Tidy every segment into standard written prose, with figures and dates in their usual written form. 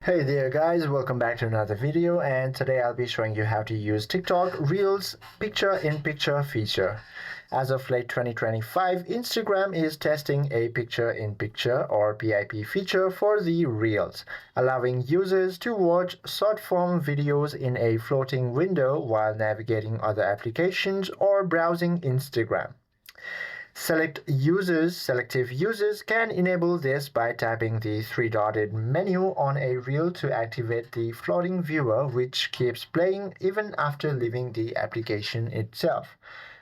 Hey there guys, welcome back to another video, and today I'll be showing you how to use TikTok Reels picture-in-picture feature. As of late 2025, Instagram is testing a picture-in-picture or PIP feature for the Reels, allowing users to watch short-form videos in a floating window while navigating other applications or browsing Instagram. Selective users can enable this by tapping the three-dotted menu on a reel to activate the floating viewer, which keeps playing even after leaving the application itself.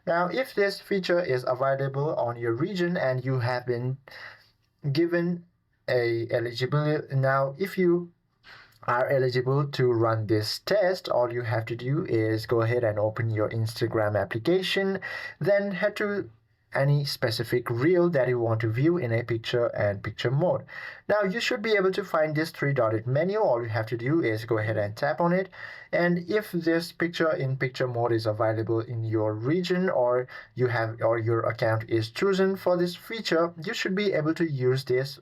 Now, if this feature is available on your region and you have been given if you are eligible to run this test, all you have to do is go ahead and open your Instagram application, then head to any specific reel that you want to view in a picture-in-picture mode. Now you should be able to find this three-dotted menu. All you have to do is go ahead and tap on it, and if this picture-in-picture mode is available in your region or your account is chosen for this feature, you should be able to use this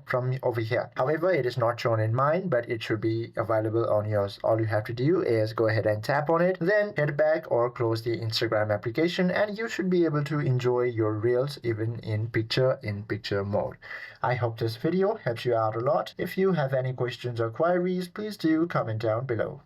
from over here. However, it is not shown in mine, but it should be available on yours. All you have to do is go ahead and tap on it, then head back or close the Instagram application, and you should be able to enjoy your reels even in picture-in-picture mode. I hope this video helps you out a lot. If you have any questions or queries, please do comment down below.